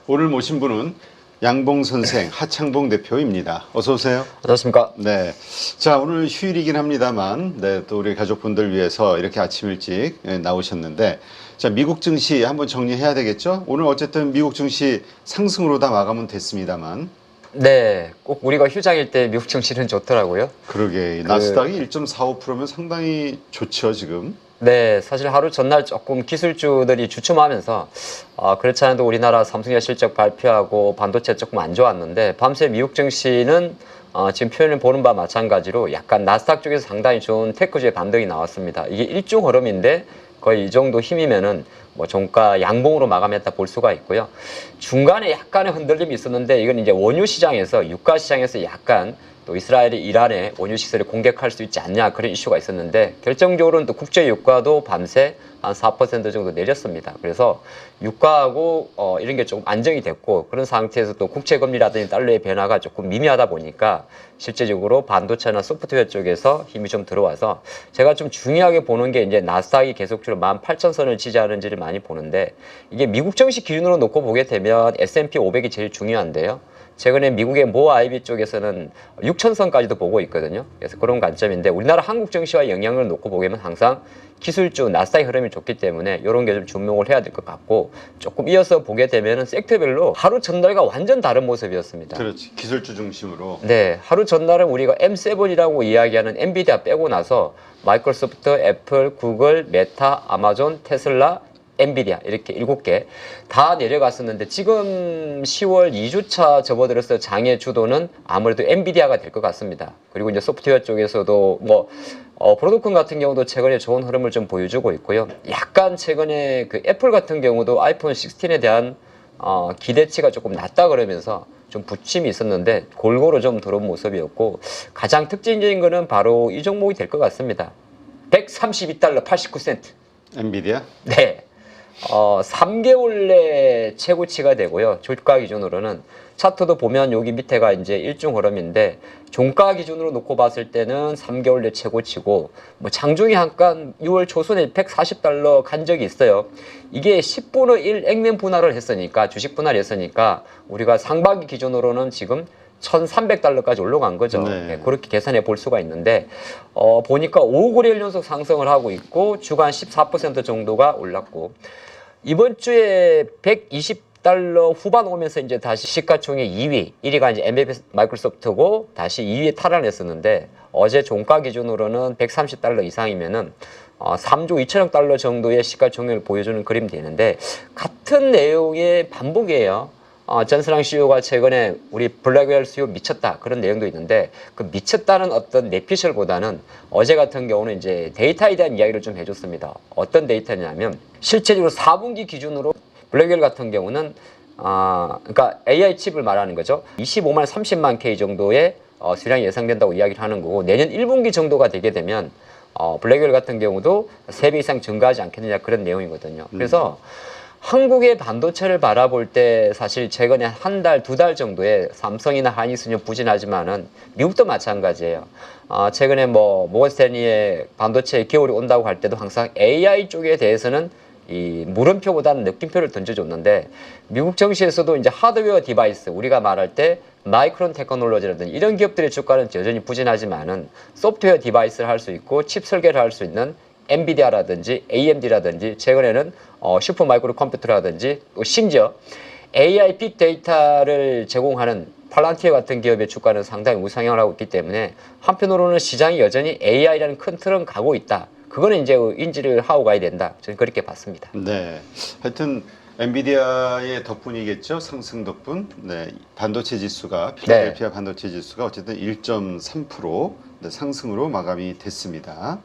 오늘 모신 분은 양봉 선생, 하창봉 대표입니다. 어서 오세요. 안녕하십니까. 네. 자, 오늘 휴일이긴 합니다만, 네, 또 우리 가족분들 위해서 이렇게 아침 일찍 나오셨는데, 자, 미국 증시 한번 정리해야 되겠죠? 오늘 어쨌든 미국 증시 상승으로 다 마감은 됐습니다만. 네, 꼭 우리가 휴장일 때 미국 증시는 좋더라고요. 그러게, 나스닥이 1.45%면 상당히 좋죠, 지금. 네, 사실 하루 전날 조금 기술주들이 주춤하면서 그렇지 않아도 우리나라 삼성전자 실적 발표하고 반도체 조금 안 좋았는데 밤새 미국 증시는 지금 표현을 보는 바와 마찬가지로 약간 나스닥 쪽에서 상당히 좋은 테크주의 반등이 나왔습니다. 이게 일중 흐름인데 거의 이 정도 힘이면은 뭐 종가 양봉으로 마감했다 볼 수가 있고요. 중간에 약간의 흔들림이 있었는데 이건 이제 원유 시장에서 유가 시장에서 약간 또 이스라엘이 이란의 원유 시설을 공격할 수 있지 않냐 그런 이슈가 있었는데 결정적으로는 또 국제 유가도 밤새 한 4% 정도 내렸습니다. 그래서 유가하고 이런 게 조금 안정이 됐고 그런 상태에서 또 국채 금리라든지 달러의 변화가 조금 미미하다 보니까 실제적으로 반도체나 소프트웨어 쪽에서 힘이 좀 들어와서 제가 좀 중요하게 보는 게 이제 나스닥이 계속적으로 18,000선을 지지하는지를 많이 보는데 이게 미국 증시 기준으로 놓고 보게 되면 S&P 500이 제일 중요한데요. 최근에 미국의 모 IB 쪽에서는 6,000선까지도 보고 있거든요. 그래서 그런 관점인데 우리나라 한국 증시와 영향을 놓고 보게 되면 항상 기술주 나스닥의 흐름이 좋기 때문에 이런 게 좀 주목을 해야 될 것 같고 조금 이어서 보게 되면은 섹터별로 하루 전날과 완전 다른 모습이었습니다. 그렇지, 기술주 중심으로. 네, 하루 전날은 우리가 M7이라고 이야기하는 엔비디아 빼고 나서 마이크로소프트, 애플, 구글, 메타, 아마존, 테슬라, 엔비디아 이렇게 7개 다 내려갔었는데 지금 10월 2주차 접어들어서 장의 주도는 아무래도 엔비디아가 될 것 같습니다. 그리고 이제 소프트웨어 쪽에서도 뭐 브로드콘 같은 경우도 최근에 좋은 흐름을 좀 보여주고 있고요. 약간 최근에 그 애플 같은 경우도 아이폰 16에 대한 기대치가 조금 낮다 그러면서 좀 부침이 있었는데 골고루 좀 들어온 모습이었고 가장 특징적인 거는 바로 이 종목이 될 것 같습니다. 132달러 89센트. 엔비디아? 네. 3개월 내 최고치가 되고요. 주가 기준으로는 차트도 보면 여기 밑에가 이제 일중 흐름인데 종가 기준으로 놓고 봤을 때는 3개월 내 최고치고 뭐 장중에 한간 6월 초순에 140달러 간 적이 있어요. 이게 10분의 1 액면 분할을 했으니까 주식 분할을 했으니까 우리가 상반기 기준으로는 지금 1,300달러까지 올라간 거죠. 네. 네, 그렇게 계산해 볼 수가 있는데 보니까 5거래일 연속 상승을 하고 있고 주간 14% 정도가 올랐고 이번 주에 120달러 후반 오면서 이제 다시 시가총액 2위, 1위가 이제 MBA 마이크로소프트고 다시 2위에 탈환했었는데 어제 종가 기준으로는 130달러 이상이면은 3조 2천억 달러 정도의 시가총액을 보여주는 그림이 되는데 같은 내용의 반복이에요. 전스랑 CEO가 최근에 우리 블랙웰 수요 미쳤다 그런 내용도 있는데 그 미쳤다는 어떤 내피셜보다는 어제 같은 경우는 이제 데이터에 대한 이야기를 좀 해줬습니다. 어떤 데이터냐면 실제적으로 4분기 기준으로 블랙웰 같은 경우는 그러니까 AI 칩을 말하는 거죠. 25만 30만 K 정도의 수량이 예상된다고 이야기를 하는 거고 내년 1분기 정도가 되게 되면 블랙웰 같은 경우도 3배 이상 증가하지 않겠느냐 그런 내용이거든요. 그래서 한국의 반도체를 바라볼 때 사실 최근에 한 달, 2달 정도에 삼성이나 하이닉스는 부진하지만은 미국도 마찬가지예요. 최근에 뭐 모건스탠리의 반도체 겨울이 온다고 할 때도 항상 AI 쪽에 대해서는 이 물음표보다는 느낌표를 던져줬는데 미국 증시에서도 이제 하드웨어 디바이스 우리가 말할 때 마이크론 테크놀로지라든지 이런 기업들의 주가는 여전히 부진하지만은 소프트웨어 디바이스를 할 수 있고 칩 설계를 할 수 있는 엔비디아라든지 AMD라든지 최근에는 슈퍼 마이크로 컴퓨터라든지 또 심지어 AI 빅데이터를 제공하는 팔란티어 같은 기업의 주가는 상당히 우상향을 하고 있기 때문에 한편으로는 시장이 여전히 AI라는 큰 틀은 가고 있다. 그거는 이제 인지를 하고 가야 된다. 저는 그렇게 봤습니다. 네. 하여튼 엔비디아의 덕분이겠죠. 상승 덕분. 네. 반도체 지수가 필라델피아 반도체 지수가 어쨌든 1.3% 상승으로 마감이 됐습니다.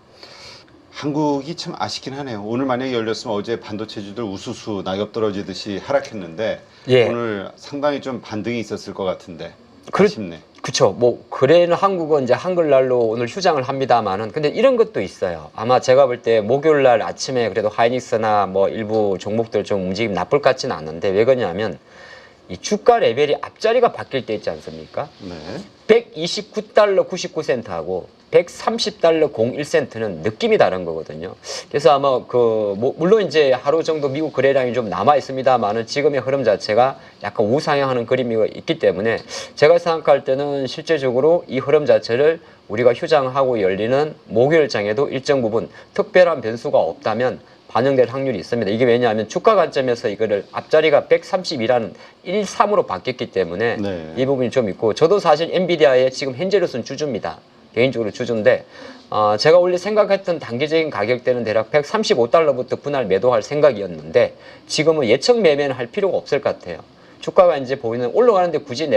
한국이 참 아쉽긴 하네요. 오늘 만약에 열렸으면 어제 반도체주들 우수수 낙엽 떨어지듯이 하락했는데 오늘 상당히 좀 반등이 있었을 것 같은데 아쉽네. 그쵸. 뭐 그래는 한국은 이제 한글날로 오늘 휴장을 합니다만은 근데 이런 것도 있어요. 아마 제가 볼 때 목요일날 아침에 그래도 하이닉스나 뭐 일부 종목들 좀 움직임 나쁠 것 같지는 않은데 왜 그러냐면 이 주가 레벨이 앞자리가 바뀔 때 있지 않습니까? 네. 129달러 99센트하고 130달러 01센트는 느낌이 다른 거거든요. 그래서 아마 물론 이제 하루 정도 미국 거래량이 좀 남아 있습니다만은 지금의 흐름 자체가 약간 우상향하는 그림이 있기 때문에 제가 생각할 때는 실제적으로 이 흐름 자체를 우리가 휴장하고 열리는 목요일장에도 일정 부분 특별한 변수가 없다면 반영될 확률이 있습니다. 이게 왜냐하면 주가 관점에서 이거를 앞자리가 132라는 13으로 바뀌었기 때문에 네. 이 부분이 좀 있고, 저도 사실 엔비디아의 지금 현재로서는 주주입니다. 개인적으로 주주인데 제가 원래 생각했던 단기적인 가격대는 대략 135달러부터 분할 매도할 생각이었는데 지금은 예측 매매는 할 필요가 없을 것 같아요. 주가가 이제 보이는 올라가는데 굳이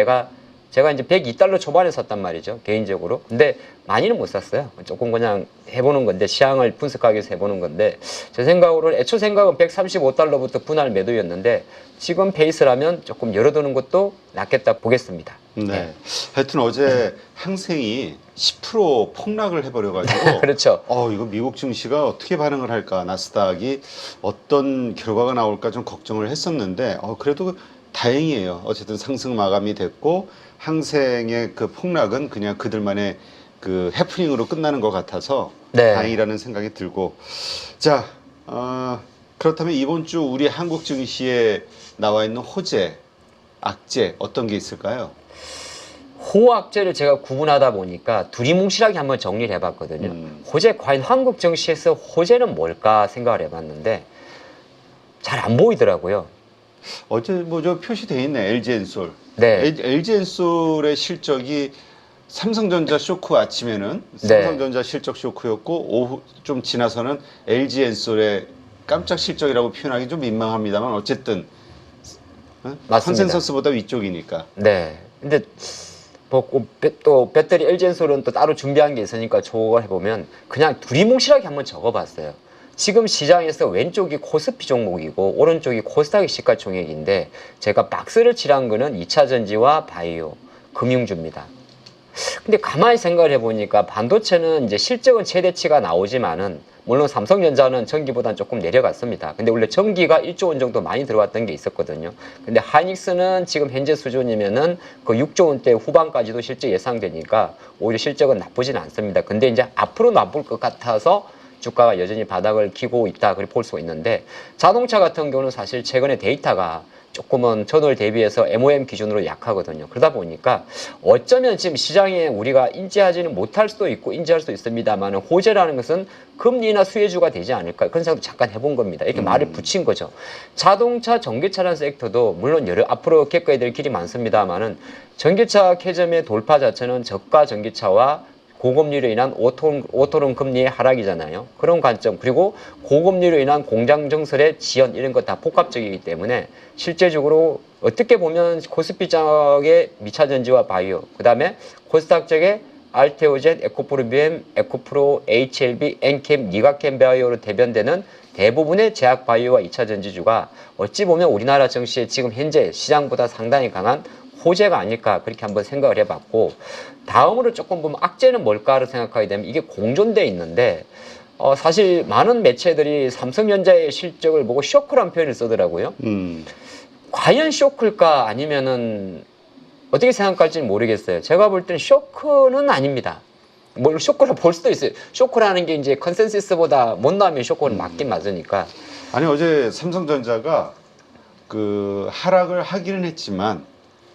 제가 이제 102달러 초반에 샀단 말이죠, 개인적으로. 근데 많이는 못 샀어요. 조금 그냥 해보는 건데, 시황을 분석하기 위해서 해보는 건데, 제 생각으로는 애초 생각은 135달러부터 분할 매도였는데 지금 페이스라면 조금 열어두는 것도 낫겠다 보겠습니다. 네. 하여튼 어제 항생이 10% 폭락을 해버려가지고 그렇죠. 이거 미국 증시가 어떻게 반응을 할까, 나스닥이 어떤 결과가 나올까 좀 걱정을 했었는데 그래도 다행이에요. 어쨌든 상승 마감이 됐고 항생의 그 폭락은 그냥 그들만의 그 해프닝으로 끝나는 것 같아서 네. 다행이라는 생각이 들고, 자 그렇다면 이번 주 우리 한국 증시에 나와 있는 호재, 악재 어떤 게 있을까요? 호악재를 제가 구분하다 보니까 두리뭉실하게 한번 정리를 해봤거든요. 호재, 과연 한국 증시에서 호재는 뭘까 생각을 해봤는데 잘 안 보이더라고요. 어제 뭐 저 표시돼 있네. LG엔솔. 네. LG엔솔의 실적이 삼성전자 쇼크 아침에는 네. 삼성전자 실적 쇼크였고 오후 좀 지나서는 LG엔솔의 깜짝 실적이라고 표현하기 좀 민망합니다만 어쨌든 맞습니다. 컨센서스보다 위쪽이니까. 네. 근데 또 배터리 LG엔솔은 또 따로 준비한 게 있으니까 저걸 해보면 그냥 두리뭉실하게 한번 적어봤어요. 지금 시장에서 왼쪽이 코스피 종목이고 오른쪽이 코스닥의 시가총액인데 제가 박스를 칠한 거는 2차전지와 바이오, 금융주입니다. 근데 가만히 생각을 해보니까 반도체는 이제 실적은 최대치가 나오지만은 물론 삼성전자는 전기보다는 조금 내려갔습니다. 근데 원래 전기가 1조 원 정도 많이 들어왔던 게 있었거든요. 근데 하이닉스는 지금 현재 수준이면은 그 6조 원대 후반까지도 실제 예상되니까 오히려 실적은 나쁘진 않습니다. 근데 이제 앞으로 나쁠 것 같아서 주가가 여전히 바닥을 기고 있다, 그렇게 볼 수가 있는데, 자동차 같은 경우는 사실 최근에 데이터가 조금은 전월 대비해서 MOM 기준으로 약하거든요. 그러다 보니까 어쩌면 지금 시장에 우리가 인지하지는 못할 수도 있고 인지할 수도 있습니다만 호재라는 것은 금리나 수혜주가 되지 않을까, 그런 생각도 잠깐 해본 겁니다. 이렇게 말을 붙인 거죠. 자동차, 전기차라는 섹터도 물론 앞으로 겪어야 될 길이 많습니다만은 전기차 캐점의 돌파 자체는 저가 전기차와 고금리로 인한 오토론 금리의 하락이잖아요. 그런 관점, 그리고 고금리로 인한 공장 정설의 지연, 이런 것 다 복합적이기 때문에 실제적으로 어떻게 보면 코스피 쪽의 미차전지와 바이오, 그 다음에 코스닥 쪽에 알테오젯, 에코프로 BM, 에코프로, HLB, 엔캠, 니가캠 바이오로 대변되는 대부분의 제약 바이오와 2차전지주가 어찌 보면 우리나라 증시에 지금 현재 시장보다 상당히 강한 호재가 아닐까, 그렇게 한번 생각을 해봤고, 다음으로 조금 보면 악재는 뭘까를 생각하게 되면 이게 공존돼 있는데 사실 많은 매체들이 삼성전자의 실적을 보고 쇼크란 표현을 쓰더라고요. 과연 쇼크일까 아니면은 어떻게 생각할지는 모르겠어요. 제가 볼 때는 쇼크는 아닙니다. 뭐 쇼크라 볼 수도 있어요. 쇼크라는 게 이제 컨센서스보다 못 나오면 쇼크는 맞긴 맞으니까. 아니 어제 삼성전자가 그 하락을 하기는 했지만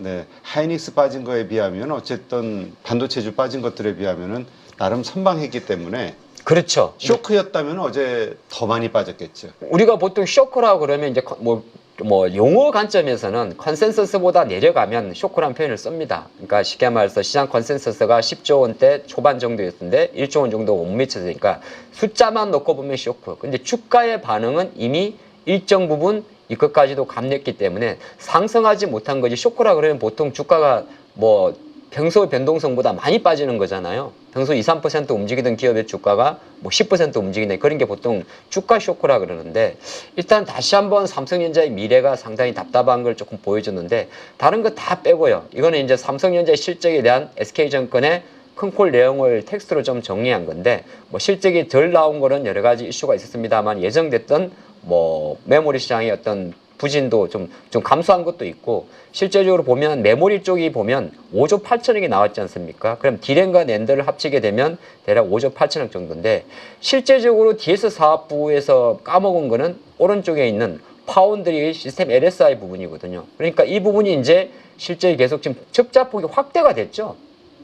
네, 하이닉스 빠진 거에 비하면 어쨌든 반도체주 빠진 것들에 비하면은 나름 선방했기 때문에 그렇죠. 쇼크였다면 어제 더 많이 빠졌겠죠. 우리가 보통 쇼크라고 그러면 이제 뭐 용어 관점에서는 컨센서스보다 내려가면 쇼크라는 표현을 씁니다. 그러니까 쉽게 말해서 시장 컨센서스가 10조 원대 초반 정도였는데 1조 원 정도 못 미쳤으니까 숫자만 놓고 보면 쇼크. 근데 주가의 반응은 이미 일정 부분 이것까지도 감냈기 때문에 상승하지 못한 거지, 쇼크라 그러면 보통 주가가 뭐 평소 변동성보다 많이 빠지는 거잖아요. 평소 2, 3% 움직이던 기업의 주가가 뭐 10% 움직이네, 그런 게 보통 주가 쇼크라 그러는데, 일단 다시 한번 삼성전자의 미래가 상당히 답답한 걸 조금 보여줬는데, 다른 거 다 빼고요. 이거는 이제 삼성전자의 실적에 대한 SK증권의 큰콜 내용을 텍스트로 좀 정리한 건데, 뭐 실적이 덜 나온 거는 여러 가지 이슈가 있었습니다만 예정됐던 뭐 메모리 시장의 어떤 부진도 좀 감소한 것도 있고 실제적으로 보면 메모리 쪽이 보면 5조 8천억이 나왔지 않습니까? 그럼 D램과 낸더를 합치게 되면 대략 5조 8천억 정도인데 실제적으로 DS 사업부에서 까먹은 거는 오른쪽에 있는 파운드리 시스템 LSI 부분이거든요. 그러니까 이 부분이 이제 실제 계속 지금 적자폭이 확대가 됐죠.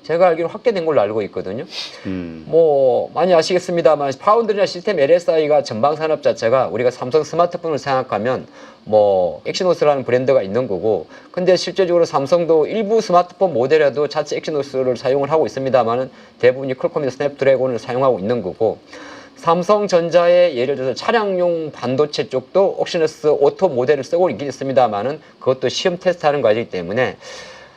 제가 알기로 확대된 걸로 알고 있거든요. 뭐 많이 아시겠습니다만 파운드리나 시스템 LSI가 전방 산업 자체가 우리가 삼성 스마트폰을 생각하면 뭐 엑시노스라는 브랜드가 있는 거고, 근데 실제적으로 삼성도 일부 스마트폰 모델에도 자체 엑시노스를 사용을 하고 있습니다만은 대부분이 퀄컴이나 스냅드래곤을 사용하고 있는 거고, 삼성전자의 예를 들어서 차량용 반도체 쪽도 옥시너스 오토 모델을 쓰고 있긴 있습니다만은 그것도 시험 테스트하는 과정이기 때문에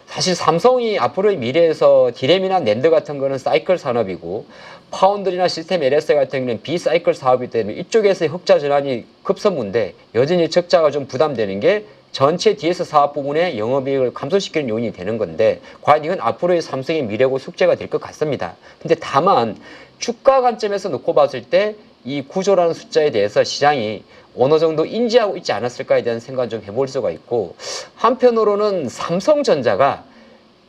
사실 삼성이 앞으로의 미래에서 디램이나 낸드 같은 거는 사이클 산업이고 파운드리나 시스템 LSI 같은 경우는 비사이클 사업이기 때문에 이쪽에서의 흑자 전환이 급선무인데 여전히 적자가 좀 부담되는 게 전체 DS 사업 부분의 영업이익을 감소시키는 요인이 되는 건데 과연 이건 앞으로의 삼성의 미래고 숙제가 될 것 같습니다. 근데 다만 주가 관점에서 놓고 봤을 때 이 구조라는 숫자에 대해서 시장이 어느 정도 인지하고 있지 않았을까에 대한 생각을 좀 해볼 수가 있고, 한편으로는 삼성전자가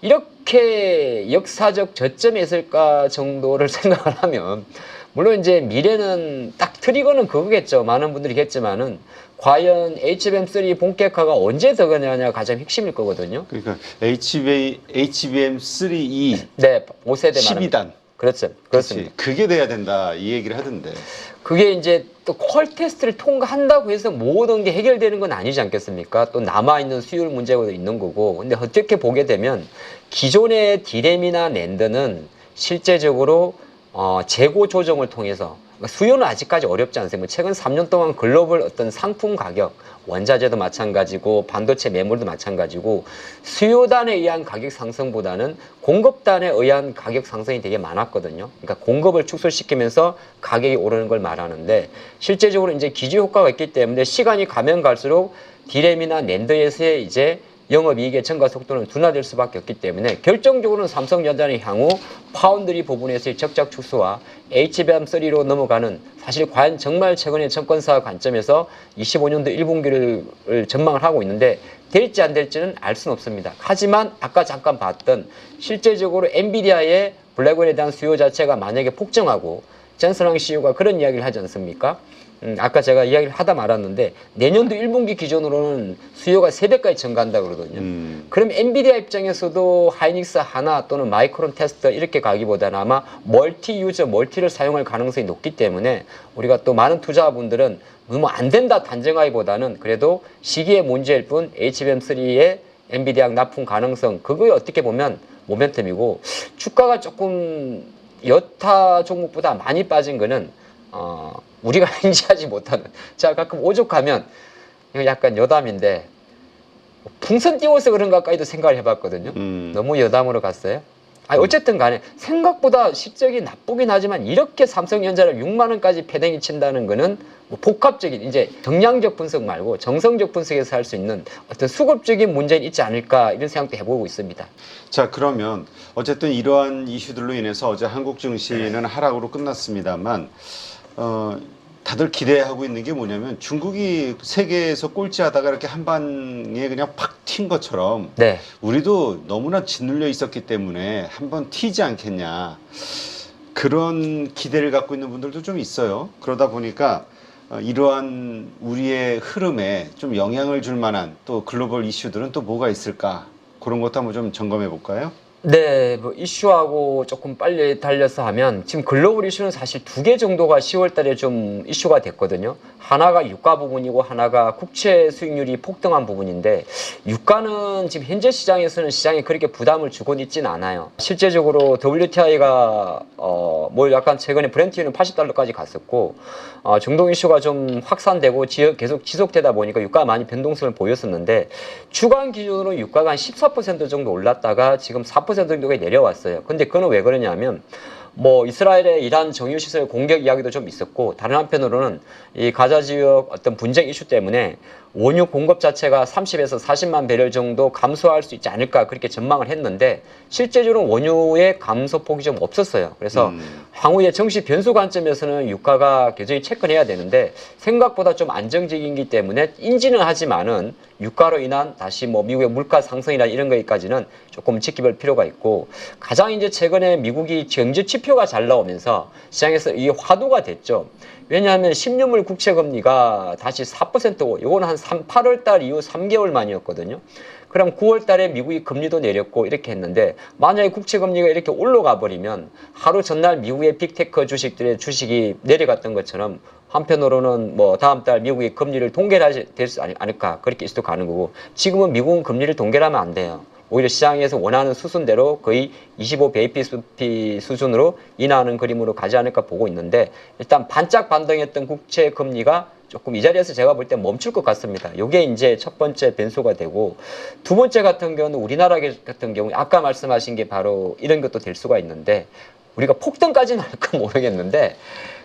이렇게 역사적 저점에 있을까 정도를 생각을 하면 물론 이제 미래는 딱 트리거는 그거겠죠. 많은 분들이 겠지만은 과연 HBM3 본격화가 언제 들어가냐가 가장 핵심일 거거든요. 그러니까 HBM3E 네, 5세대 12단. 그렇죠. 그렇습니다. 그게 돼야 된다 이 얘기를 하던데. 그게 이제 또 퀄 테스트를 통과한다고 해서 모든 게 해결되는 건 아니지 않겠습니까? 또 남아있는 수율 문제가 있는 거고. 근데 어떻게 보게 되면 기존의 디램이나 낸드는 실제적으로 재고 조정을 통해서 수요는 아직까지 어렵지 않습니다. 최근 3년 동안 글로벌 어떤 상품 가격, 원자재도 마찬가지고 반도체 매물도 마찬가지고 수요단에 의한 가격 상승보다는 공급단에 의한 가격 상승이 되게 많았거든요. 그러니까 공급을 축소시키면서 가격이 오르는 걸 말하는데 실제적으로 이제 기저 효과가 있기 때문에 시간이 가면 갈수록 디램이나 낸드에서의 이제 영업이익의 증가 속도는 둔화될 수밖에 없기 때문에 결정적으로는 삼성전자는 향후 파운드리 부분에서의 적자 축소와 HBM3로 넘어가는, 사실 과연 정말 최근의 증권사 관점에서 25년도 1분기를 전망을 하고 있는데 될지 안 될지는 알 수는 없습니다. 하지만 아까 잠깐 봤던 실제적으로 엔비디아의 블랙홀에 대한 수요 자체가 만약에 폭증하고 젠슨왕 CEO가 그런 이야기를 하지 않습니까? 아까 제가 이야기를 하다 말았는데 내년도 1분기 기준으로는 수요가 3배까지 증가한다 그러거든요. 그럼 엔비디아 입장에서도 하이닉스 하나 또는 마이크론 테스터 이렇게 가기보다는 아마 멀티 유저, 멀티를 사용할 가능성이 높기 때문에 우리가 또 많은 투자분들은 너무 안 된다 단정하기보다는 그래도 시기의 문제일 뿐 HBM3의 엔비디아 납품 가능성, 그거에 어떻게 보면 모멘텀이고, 주가가 조금 여타 종목보다 많이 빠진 거는 우리가 인지하지 못하는, 제가 가끔 오죽하면 이거 약간 여담인데 풍선 띄워서 그런가까지도 생각을 해봤거든요. 너무 여담으로 갔어요. 아니 어쨌든 간에 생각보다 실적이 나쁘긴 하지만 이렇게 삼성전자를 6만 원까지 패댕이 친다는 거는 뭐 복합적인 이제 정량적 분석 말고 정성적 분석에서 할 수 있는 어떤 수급적인 문제는 있지 않을까 이런 생각도 해보고 있습니다. 자, 그러면 어쨌든 이러한 이슈들로 인해서 어제 한국 증시는 하락으로 끝났습니다만 다들 기대하고 있는 게 뭐냐면 중국이 세계에서 꼴찌하다가 이렇게 한 방에 그냥 팍 튄 것처럼 네. 우리도 너무나 짓눌려 있었기 때문에 한번 튀지 않겠냐, 그런 기대를 갖고 있는 분들도 좀 있어요. 그러다 보니까 이러한 우리의 흐름에 좀 영향을 줄 만한 또 글로벌 이슈들은 또 뭐가 있을까, 그런 것도 한번 좀 점검해 볼까요? 네, 뭐 이슈하고 조금 빨리 달려서 하면 지금 글로벌 이슈는 사실 2개 정도가 10월 달에 좀 이슈가 됐거든요. 하나가 유가 부분이고 하나가 국채 수익률이 폭등한 부분인데, 유가는 지금 현재 시장에서는 시장에 그렇게 부담을 주고 있지는 않아요. 실제적으로 WTI가 뭐 약간 최근에 브렌트유는 80달러까지 갔었고 중동 이슈가 좀 확산되고 계속 지속되다 보니까 유가가 많이 변동성을 보였었는데 주간 기준으로 유가가 한 14% 정도 올랐다가 지금 4% 정도가 내려왔어요. 근데 그건 왜 그러냐면 뭐 이스라엘의 이란 정유시설 공격 이야기도 좀 있었고, 다른 한편으로는 이 가자 지역 어떤 분쟁 이슈 때문에 원유 공급 자체가 30에서 40만 배럴 정도 감소할 수 있지 않을까 그렇게 전망을 했는데, 실제적으로 원유의 감소폭이 좀 없었어요. 그래서 향후의 정시 변수 관점에서는 유가가 굉장히 체크해야 되는데, 생각보다 좀 안정적이기 때문에 인지는 하지만은 유가로 인한 다시 뭐 미국의 물가 상승이나 이런 거기까지는 조금 지켜볼 필요가 있고, 가장 이제 최근에 미국이 경제 지표가 잘 나오면서 시장에서 이게 화두가 됐죠. 왜냐하면 10년물 국채 금리가 다시 4%고, 이거는 한 8월 달 이후 3개월 만이었거든요. 그럼 9월 달에 미국이 금리도 내렸고 이렇게 했는데, 만약에 국채 금리가 이렇게 올라가 버리면 하루 전날 미국의 빅테크 주식들의 주식이 내려갔던 것처럼 한편으로는 뭐 다음 달 미국이 금리를 동결하지 되지 않을까 그렇게 있어도 가는 거고, 지금은 미국은 금리를 동결하면 안 돼요. 오히려 시장에서 원하는 수순대로 거의 25bp 수준으로 인하하는 그림으로 가지 않을까 보고 있는데, 일단 반짝 반등했던 국채 금리가 조금 이 자리에서 제가 볼 때 멈출 것 같습니다. 이게 이제 첫 번째 변수가 되고, 두 번째 같은 경우는 우리나라 같은 경우 아까 말씀하신 게 바로 이런 것도 될 수가 있는데, 우리가 폭등까지는 할까 모르겠는데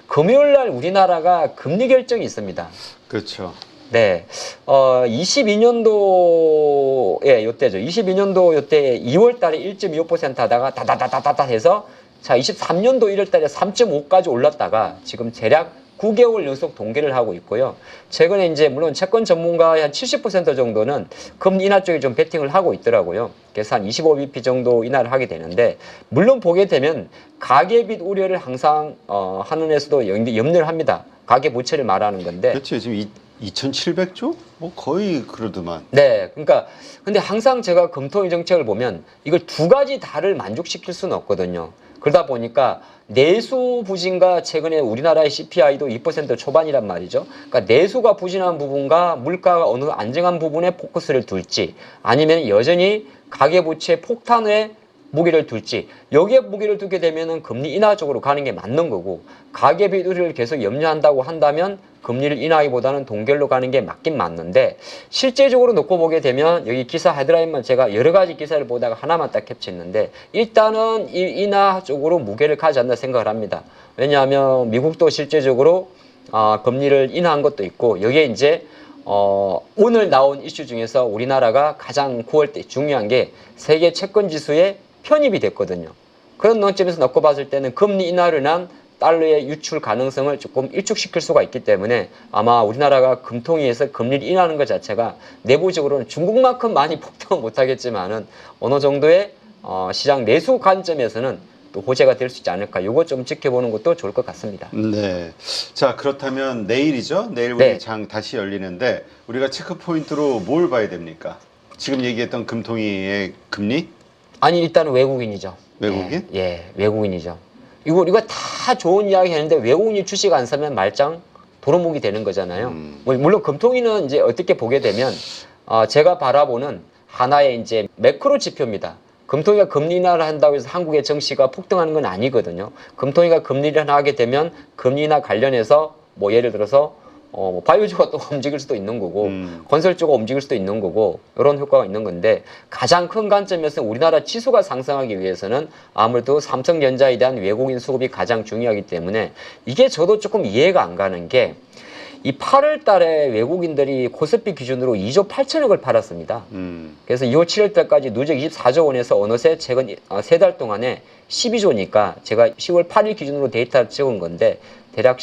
금요일 날 우리나라가 금리 결정이 있습니다. 그렇죠. 네, 22년도에 요때죠. 22년도 요때 2월 달에 1.25% 하다가 다다다다다 해서, 자, 23년도 1월 달에 3.5까지 올랐다가 지금 대략 9개월 연속 동계를 하고 있고요. 최근에 이제 물론 채권 전문가의 한 70% 정도는 금리 인하 쪽에 좀 베팅을 하고 있더라고요. 그래서 한 25bp 정도 인하를 하게 되는데, 물론 보게 되면 가계빚 우려를 항상 하는 데서도 염려를 합니다. 가계 부채를 말하는 건데. 그렇죠. 지금 2,700조? 뭐 거의 그러더만. 네, 그러니까 근데 항상 제가 금통위 정책을 보면 이걸 두 가지 다를 만족시킬 수는 없거든요. 그러다 보니까 내수 부진과 최근에 우리나라의 CPI도 2% 초반이란 말이죠. 그러니까 내수가 부진한 부분과 물가가 어느 안정한 부분에 포커스를 둘지, 아니면 여전히 가계부채 폭탄에 무게를 둘지, 여기에 무게를 두게 되면은 금리 인하 쪽으로 가는 게 맞는 거고, 가계빚 우려를 계속 염려한다고 한다면 금리를 인하하기보다는 동결로 가는 게 맞긴 맞는데, 실제적으로 놓고 보게 되면 여기 기사 헤드라인만 제가 여러 가지 기사를 보다가 하나만 딱 캡치했는데, 일단은 이 인하 쪽으로 무게를 가지 않나 생각을 합니다. 왜냐하면 미국도 실제적으로 금리를 인하한 것도 있고, 여기에 이제 오늘 나온 이슈 중에서 우리나라가 가장 9월 때 중요한 게 세계 채권 지수에 편입이 됐거든요. 그런 논점에서 놓고 봤을 때는 금리 인하를 한 달러의 유출 가능성을 조금 일축시킬 수가 있기 때문에, 아마 우리나라가 금통위에서 금리를 인하하는 것 자체가 내부적으로는 중국만큼 많이 폭등은 못하겠지만은 어느 정도의 시장 내수 관점에서는 또 호재가 될 수 있지 않을까, 이거 좀 지켜보는 것도 좋을 것 같습니다. 네. 자, 그렇다면 내일이죠. 내일 우리 네. 장 다시 열리는데 우리가 체크 포인트로 뭘 봐야 됩니까? 지금 얘기했던 금통위의 금리? 아니, 일단은 외국인이죠. 외국인? 예, 외국인이죠. 이거 다 좋은 이야기 하는데 외국인이 주식 안 사면 말짱 도루묵이 되는 거잖아요. 물론 금통위는 이제 어떻게 보게 되면 제가 바라보는 하나의 이제 매크로 지표입니다. 금통위가 금리 인하를 한다고 해서 한국의 증시가 폭등하는 건 아니거든요. 금통위가 금리를 하게 되면 금리 인하 관련해서 뭐 예를 들어서 바이오주가 또 움직일 수도 있는 거고, 건설주가 움직일 수도 있는 거고, 이런 효과가 있는 건데, 가장 큰 관점에서 우리나라 지수가 상승하기 위해서는 아무래도 삼성전자에 대한 외국인 수급이 가장 중요하기 때문에, 이게 저도 조금 이해가 안 가는 게, 이 8월 달에 외국인들이 코스피 기준으로 2조 8천억을 팔았습니다. 그래서 2월 7월 달까지 누적 24조 원에서 어느새 최근 3달 동안에 12조니까 제가 10월 8일 기준으로 데이터를 찍은 건데, 대략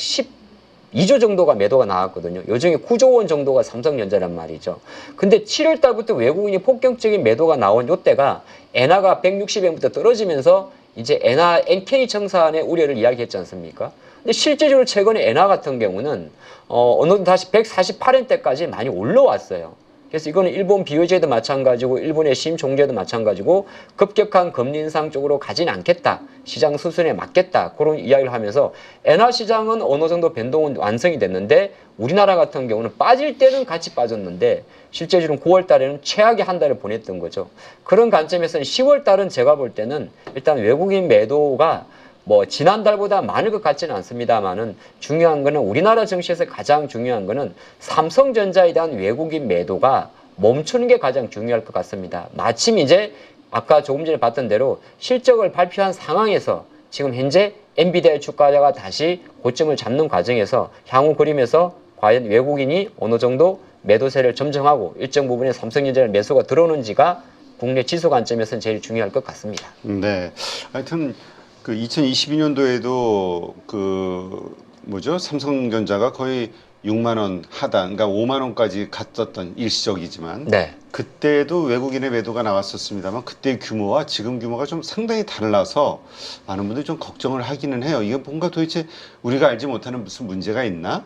2조 정도가 매도가 나왔거든요. 요중에 9조 원 정도가 삼성전자란 말이죠. 근데 7월 달부터 외국인이 폭격적인 매도가 나온 요때가 엔화가 160엔부터 떨어지면서 이제 엔화 NK 청산의 우려를 이야기했지 않습니까? 근데 실제적으로 최근에 엔화 같은 경우는 어느 정도 다시 148엔대까지 많이 올라왔어요. 그래서 이거는 일본 BOJ도 마찬가지고 일본의 신종재도 마찬가지고 급격한 금리 인상 쪽으로 가진 않겠다. 시장 수순에 맞겠다. 그런 이야기를 하면서 엔화 시장은 어느 정도 변동은 완성이 됐는데, 우리나라 같은 경우는 빠질 때는 같이 빠졌는데 실제적으로 9월 달에는 최악의 한 달을 보냈던 거죠. 그런 관점에서는 10월 달은 제가 볼 때는 일단 외국인 매도가 뭐 지난달보다 많을 것 같지는 않습니다만은, 중요한 거는 우리나라 증시에서 가장 중요한 거는 삼성전자에 대한 외국인 매도가 멈추는 게 가장 중요할 것 같습니다. 마침 이제 아까 조금 전에 봤던 대로 실적을 발표한 상황에서 지금 현재 엔비디아의 주가가 다시 고점을 잡는 과정에서 향후 그림에서 과연 외국인이 어느 정도 매도세를 점정하고 일정 부분의 삼성전자의 매수가 들어오는지가 국내 지수 관점에서는 제일 중요할 것 같습니다. 네. 하여튼 그 2022년도에도 그 뭐죠? 삼성전자가 거의 6만 원 하단, 그러니까 5만 원까지 갔었던 일시적이지만 네. 그때도 외국인의 매도가 나왔었습니다만 그때 규모와 지금 규모가 좀 상당히 달라서 많은 분들이 좀 걱정을 하기는 해요. 이게 뭔가 도대체 우리가 알지 못하는 무슨 문제가 있나?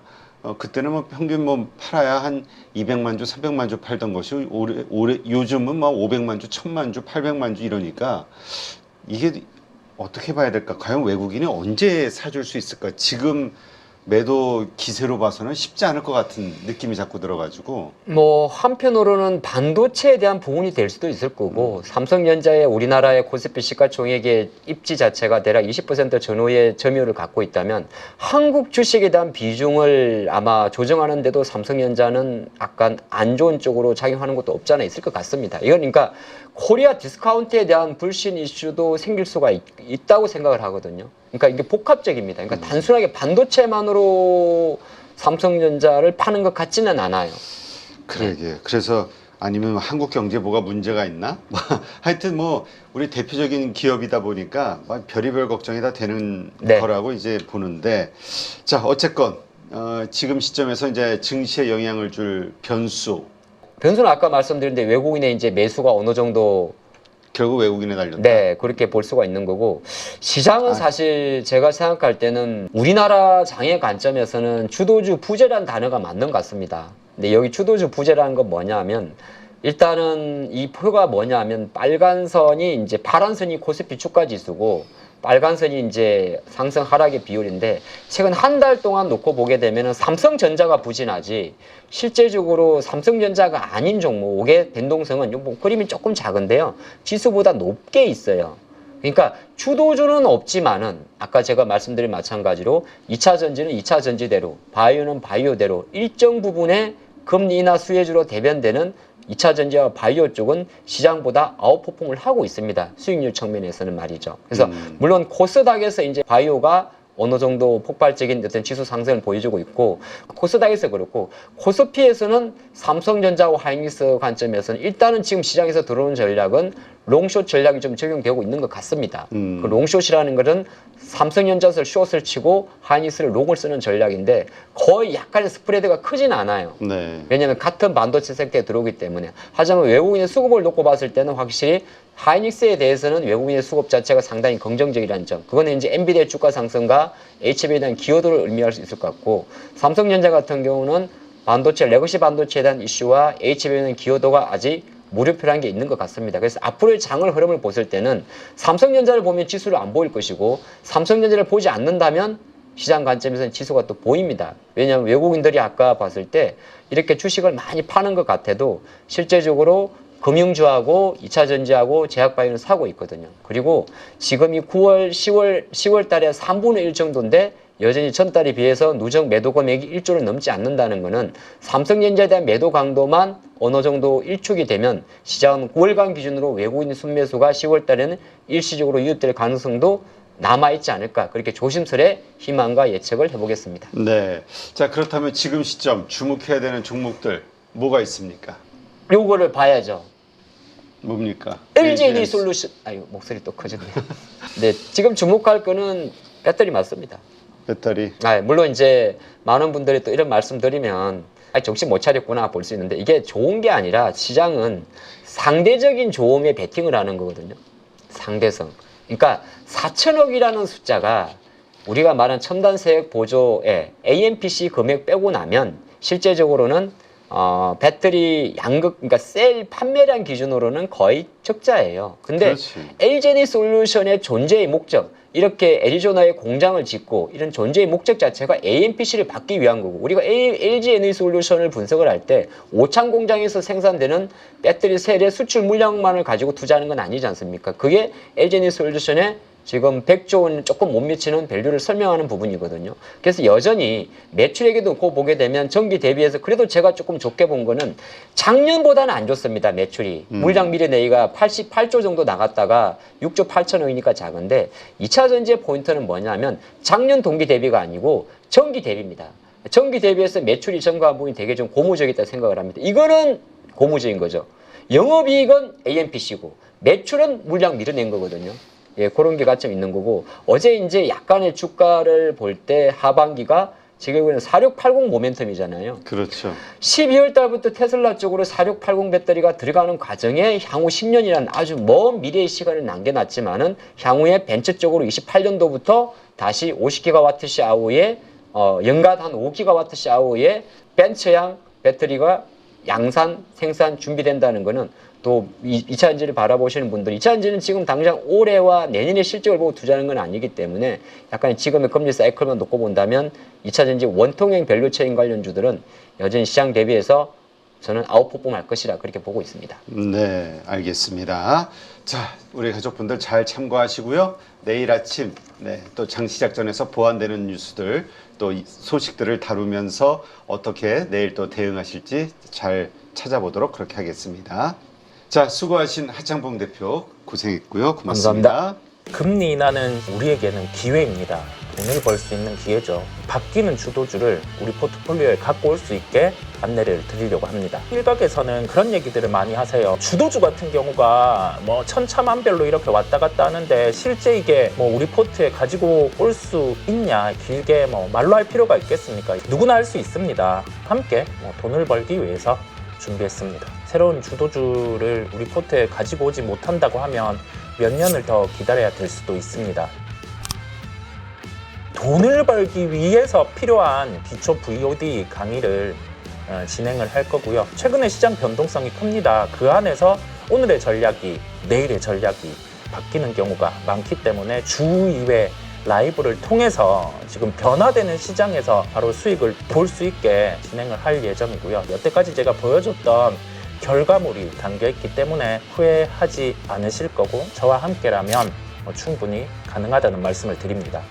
그때는 뭐 평균 뭐 팔아야 한 200만 주, 300만 주 팔던 것이 올해 요즘은 뭐 500만 주, 1000만 주, 800만 주 이러니까 이게 어떻게 봐야 될까? 과연 외국인이 언제 사줄 수 있을까? 지금 매도 기세로 봐서는 쉽지 않을 것 같은 느낌이 자꾸 들어가지고. 뭐 한편으로는 반도체에 대한 부분이 될 수도 있을 거고 삼성전자의 우리나라의 코스피 시가총액의 입지 자체가 대략 20% 전후의 점유율을 갖고 있다면 한국 주식에 대한 비중을 아마 조정하는 데도 삼성전자는 약간 안 좋은 쪽으로 작용하는 것도 없지 않아 있을 것 같습니다. 이건 그러니까 코리아 디스카운트에 대한 불신 이슈도 생길 수가 있다고 생각을 하거든요. 그러니까 이게 복합적입니다. 그러니까 단순하게 반도체만으로 삼성전자를 파는 것 같지는 않아요. 그러게. 그래서 아니면 한국 경제 뭐가 문제가 있나? 하여튼 뭐 우리 대표적인 기업이다 보니까 별의별 걱정이 다 되는 네. 거라고 이제 보는데, 자 어쨌건 지금 시점에서 이제 증시에 영향을 줄 변수는 아까 말씀드린 데 외국인의 이제 매수가 어느 정도 결국 외국인에 달렸다. 네, 그렇게 볼 수가 있는 거고 시장은 사실 제가 생각할 때는 우리나라 장의 관점에서는 주도주 부재라는 단어가 맞는 것 같습니다. 근데 여기 주도주 부재라는 건 뭐냐면 일단은 이 표가 뭐냐면 빨간 선이 이제 파란 선이 코스피 주가 지수고 빨간 선이 이제 상승 하락의 비율인데 최근 한 달 동안 놓고 보게 되면은 삼성전자가 부진하지 실제적으로 삼성전자가 아닌 종목의 변동성은 뭐 그림이 조금 작은데요. 지수보다 높게 있어요. 그러니까 주도주는 없지만은 아까 제가 말씀드린 마찬가지로 2차 전지는 2차 전지대로 바이오는 바이오대로 일정 부분의 금리 인하 수혜주로 대변되는 2차 전지와 바이오 쪽은 시장보다 아웃퍼폼을 하고 있습니다. 수익률 측면에서는 말이죠. 그래서 물론 코스닥에서 이제 바이오가 어느 정도 폭발적인 어떤 지수 상승을 보여주고 있고 코스닥에서 그렇고 코스피에서는 삼성전자와 하이닉스 관점에서는 일단은 지금 시장에서 들어오는 전략은 롱숏 전략이 좀 적용되고 있는 것 같습니다. 그 롱숏이라는 것은 삼성전자를 숏을 치고 하이닉스를 롱을 쓰는 전략인데 거의 약간의 스프레드가 크진 않아요. 네. 왜냐하면 같은 반도체 섹터에 들어오기 때문에. 하지만 외국인의 수급을 놓고 봤을 때는 확실히 하이닉스에 대해서는 외국인의 수급 자체가 상당히 긍정적이라는 점. 그거는 이제 엔비디아 주가 상승과 HB에 대한 기여도를 의미할 수 있을 것 같고 삼성전자 같은 경우는 반도체, 레거시 반도체에 대한 이슈와 HB에 대한 기여도가 아직 무료표라는 게 있는 것 같습니다. 그래서 앞으로의 장을 흐름을 보실 때는 삼성전자를 보면 지수를 안 보일 것이고 삼성전자를 보지 않는다면 시장 관점에서는 지수가 또 보입니다. 왜냐하면 외국인들이 아까 봤을 때 이렇게 주식을 많이 파는 것 같아도 실제적으로 금융주하고 2차 전지하고 제약바이오는 사고 있거든요. 그리고 지금이 9월, 10월 달에 3분의 1 정도인데 여전히 전달에 비해서 누적 매도 금액이 1조를 넘지 않는다는 것은 삼성전자에 대한 매도 강도만 어느 정도 일축이 되면 시장은 9월간 기준으로 외국인 순매수가 10월 달에는 일시적으로 유입될 가능성도 남아있지 않을까 그렇게 조심스레 희망과 예측을 해보겠습니다. 네. 자 그렇다면 지금 시점 주목해야 되는 종목들 뭐가 있습니까? 요거를 봐야죠. 뭡니까? LG 솔루션. 아유 목소리 또 커졌네요. 네, 지금 주목할 거는 배터리 맞습니다. 배터리. 물론 이제 많은 분들이 또 이런 말씀 드리면 정신 못 차렸구나 볼 수 있는데 이게 좋은 게 아니라 시장은 상대적인 좋음에 베팅을 하는 거거든요. 상대성. 그러니까 4천억이라는 숫자가 우리가 말한 첨단 세액 보조에 AMPC 금액 빼고 나면 실제적으로는 배터리 양극, 그러니까 셀 판매량 기준으로는 거의 적자예요. 근데 LG 솔루션의 존재의 목적, 이렇게 애리조나에 공장을 짓고 이런 존재의 목적 자체가 AMPC를 받기 위한 거고 우리가 LG 에너지 솔루션을 분석을 할 때 오창 공장에서 생산되는 배터리 셀의 수출 물량만을 가지고 투자하는 건 아니지 않습니까? 그게 LG 에너지 솔루션의 지금 100조 원 조금 못 미치는 밸류를 설명하는 부분이거든요. 그래서 여전히 매출액에도 놓고 보게 되면 전기 대비해서 그래도 제가 조금 좋게 본 거는 작년보다는 안 좋습니다. 매출이. 물량 미래 내기가 88조 정도 나갔다가 6조 8천억이니까 작은데 2차 전지의 포인트는 뭐냐면 작년 동기 대비가 아니고 전기 대비입니다. 전기 대비해서 매출이 증가한 부분이 되게 좀 고무적이다 생각을 합니다. 이거는 고무적인 거죠. 영업이익은 AMPC고 매출은 물량 밀어낸 거거든요. 예, 그런 게 가점 있는 거고 어제 이제 약간의 주가를 볼 때 하반기가 지금 4680 모멘텀이잖아요. 그렇죠. 12월 달부터 테슬라 쪽으로 4680 배터리가 들어가는 과정에 향후 10년이라는 아주 먼 미래의 시간을 남겨놨지만은 향후에 벤처 쪽으로 28년도부터 다시 50GWh의 연간 한 5GWh의 벤처형 배터리가 양산, 생산 준비된다는 거는 또 2차 전지를 바라보시는 분들 2차 전지는 지금 당장 올해와 내년의 실적을 보고 투자하는 건 아니기 때문에 약간 지금의 금리 사이클만 놓고 본다면 2차 전지 원통형 밸류체인 관련주들은 여전히 시장 대비해서 저는 아웃퍼폼할 것이라 그렇게 보고 있습니다. 네, 알겠습니다. 자, 우리 가족분들 잘 참고하시고요. 내일 아침 또 장 시작 전에서 보완되는 뉴스들 또 소식들을 다루면서 어떻게 내일 또 대응하실지 잘 찾아보도록 그렇게 하겠습니다. 자, 수고하신 하창봉 대표 고생했고요. 고맙습니다. 감사합니다. 금리 인하는 우리에게는 기회입니다. 돈을 벌 수 있는 기회죠. 바뀌는 주도주를 우리 포트폴리오에 갖고 올 수 있게 안내를 드리려고 합니다. 일각에서는 그런 얘기들을 많이 하세요. 주도주 같은 경우가 뭐 천차만별로 이렇게 왔다 갔다 하는데 실제 이게 뭐 우리 포트에 가지고 올 수 있냐, 길게 뭐 말로 할 필요가 있겠습니까? 누구나 할 수 있습니다. 함께 돈을 벌기 위해서 준비했습니다. 새로운 주도주를 우리 포트에 가지고 오지 못한다고 하면 몇 년을 더 기다려야 될 수도 있습니다. 돈을 벌기 위해서 필요한 기초 VOD 강의를 진행을 할 거고요. 최근에 시장 변동성이 큽니다. 그 안에서 오늘의 전략이 내일의 전략이 바뀌는 경우가 많기 때문에 주 2회 라이브를 통해서 지금 변화되는 시장에서 바로 수익을 볼 수 있게 진행을 할 예정이고요. 여태까지 제가 보여줬던 결과물이 담겨있기 때문에 후회하지 않으실 거고 저와 함께라면 충분히 가능하다는 말씀을 드립니다.